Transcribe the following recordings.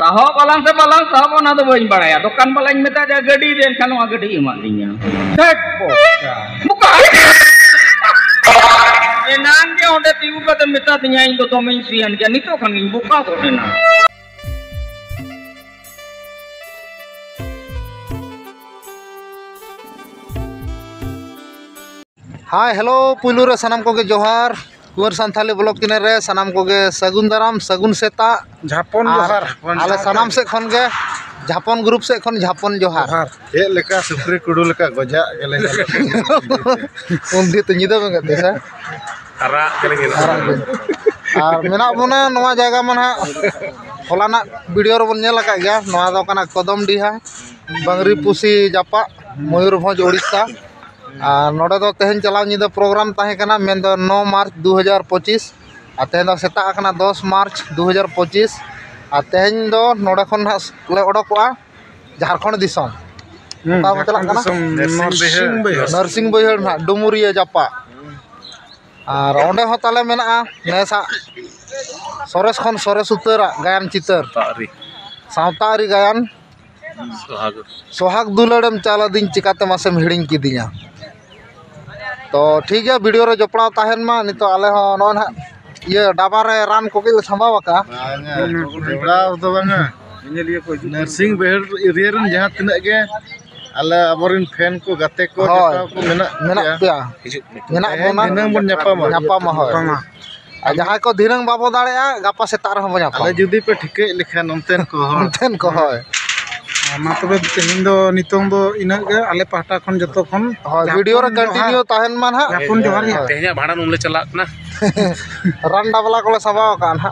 Sahab balang se balang sahab ona do bain baraya. Dokan balang meta dia gadi den kan wa gadi emak dinya. Tek boka. Buka. Enan dia onde tiu kate meta dinya indo to main sian dia nito kan ing buka ko dena. Hi hello पुलू रे सनाम को जोहार कुंवर Santhali block किने रे सनाम को सगुन दाराम सगुन सेता झापन जोहार आले सनाम से खन गे झापन ग्रुप से खन झापन जोहार हे लेका सुप्री कुडू लेका गजा गेले उन दी तो निदा में गते से आरा गेले और मेना बना नवा जगह मन हा होलाना वीडियो रे बन नेल का गया नवा दो कना कदम डीहा बंगरी पुसी जापा मयूरभंज ओडिशा नोडे दो तेहन चलाव निदा प्रोग्राम ताहे कना मेन दो 9 मार्च 2025 आ तेहन दो सेता कना 10 मार्च 2025 आ तेहन दो नोडे खन ले ओडकोआ झारखंड दिसम ता चला कना नरसिंह बैहड़ ना डुमुरिया जापा और ओंडे हो ताले मेना नेसा सरेस खन सरेस उतरा गायन चितर सावतारी गायन सोहाग दुलड़म चाला दिन चिकाते मासेम हिड़िंग किदिया तो ठीक है वीडियो रे जपड़ा ताहेन मा नितो आले हो नो ना ये डाबा रे रान को के संभाव का बड़ा तो बांगा नरसिंह बैहड़ एरिया रन जहां तिना के आले अबरिन फैन को गाते को को मेना पे मेना बोना दिनंग बन न्यापा मा हो जहां को दिनंग बाबो दाड़ेया गापा सेता रे हो न्यापा आले जुदी पे ठिके लिखा नमतेन को होय मा तबे तेहिन दो नितोंग दो इना गे आले पाहटा खन जतो खन वीडियो रे कंटिन्यू ताहेन मान हा अपन जोहार तेहना भाड़ा उमले चला ना रन डाबला को सबाव कान हा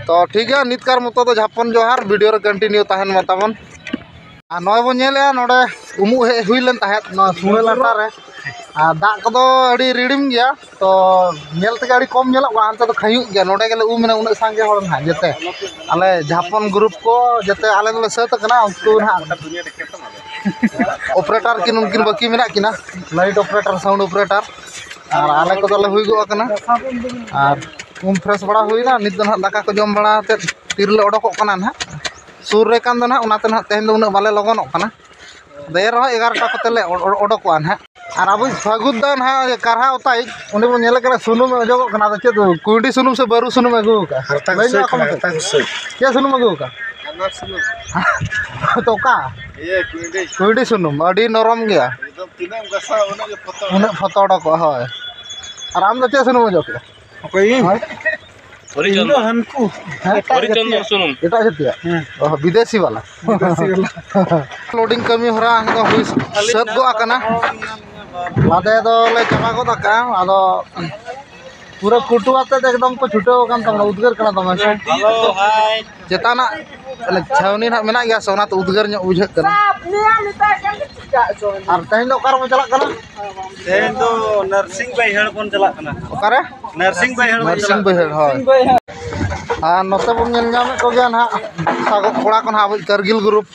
तो ठीक है नितकार मतो तो झापन जोहार वीडियो रे कंटिन्यू ताहेन मताबन आ नय बन नेले नोडे उमु हे हुइलन ताहेत न सुने लाटा रे आ दा को अड़ी रिडिम गया तो नेल ते गाड़ी कम नेला वानते तो खयु गया नोडे गेले उ मेना उना संगे होल ना जते आले झापन ग्रुप को जते आले दले सेत कना उनको ना ऑपरेटर किन उनकिन बाकी मेना किना लाइट ऑपरेटर साउंड ऑपरेटर और आले को दले हुई गो कना और फ्रेश बड़ा हुईना नित ना दाका को जम बड़ा ते तिरले ओडको कना ना सुर रे कान दो ना उनाते ना तेहन दो उना बाले लगनो कना देर हो 11टा कतले ओडको ना और अब फागुन दान हा कारहा उताई उनी बो नेले करा सुनुम अजोगो कना तो चेद कुंडी सुनुम से बरु सुनुम अगु का क्या सुनुम अगु का तो का ये कुंडी सुनुम अडी नरम गया एकदम तिना गसा उना फतोड़ को होय और आम तो चे सुनुम अजोग कोई ओरिजिनल हनको ओरिजिनल सुनुम एटा जतिया विदेशी वाला लोडिंग कमी होरा तो हुई सत गो आकना मादे दो ले चमा को तका आदो पूरा कुटुआते एकदम को छुटे कान तम उद्गर कना तम चेताना छावनी ना मेना गया सोना तो उद्गर न बुझे कना और तहिन दो कार में चला कना तेन दो नरसिंह बैहड़ कोन चला कना ओकारे नरसिंह बैहड़ होय आ नते बन नेल जामे को गया ना सागो कोड़ा कोन हा करगिल ग्रुप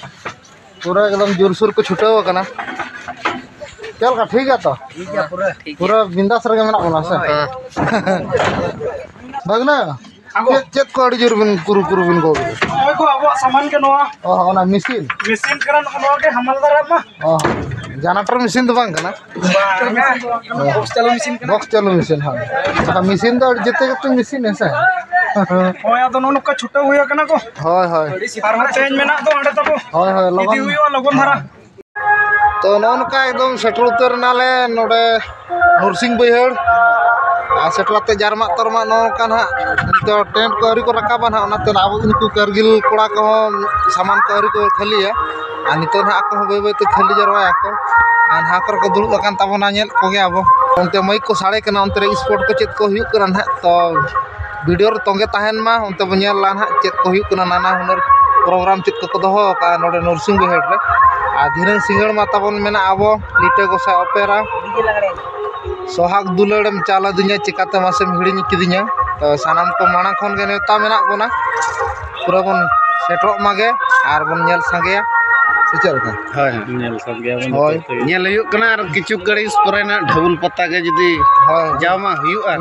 पूरा एकदम जोरसुर को छुटे कना चल का ठीक है तो पूरा बिंदास रगे मेना बोला से बगना चेत को अड़ी जोर बिन कुरु बिन को को सामान के नोआ ओना मशीन करन नोआ के हमालदार मा जनरेटर मशीन तो बांग कना बॉक्स चालू मशीन हां का मशीन तो जते के मशीन है से होय तो नो का छुटे हुई कना को होय और चेंज मेना तो अंडे तब होय इदी हुई लगन धारा तो नौका एकदम सेटल उतर नाले नोडे नरसिंह बैहड़ आ सेटलाते जारमा तरमा नौका ना तो टेंट को अरी को रकाबा ना ओनाते अब इनको करगिल कोड़ा को सामान को अरी को खालिया आ नितो ना को बे बे ते खाली जरवाया को आ हाकर को दुलु लकान ताबोना नेल को गे अब उनते माइक को साड़े कना उनते स्पोर्ट को चेत को हुई कना ना तो वीडियो रे तंगे ताहेन मा उनते बनेल ला ना चेत को हुई कना नाना हुनर प्रोग्राम चेत को दोहो का नोडे नरसिंह बैहड़ रे आ धीरन सिंगड़ माता बन मेना आबो लिटे गोसा ओपेरा सोहाग दुलड़म चाला दुनिया चिकाते मासेम हिड़िंग किदिया तो सानाम को माना खन गे नेता मेना बोना पूरा बन सेटरो मागे आर बन नेल संगेया से चल का हाय नेल संगेया होय नेल हुयु कना आर किछु गड़ी परे ना ढबुल पत्ता के जदी होय जामा हुयुआ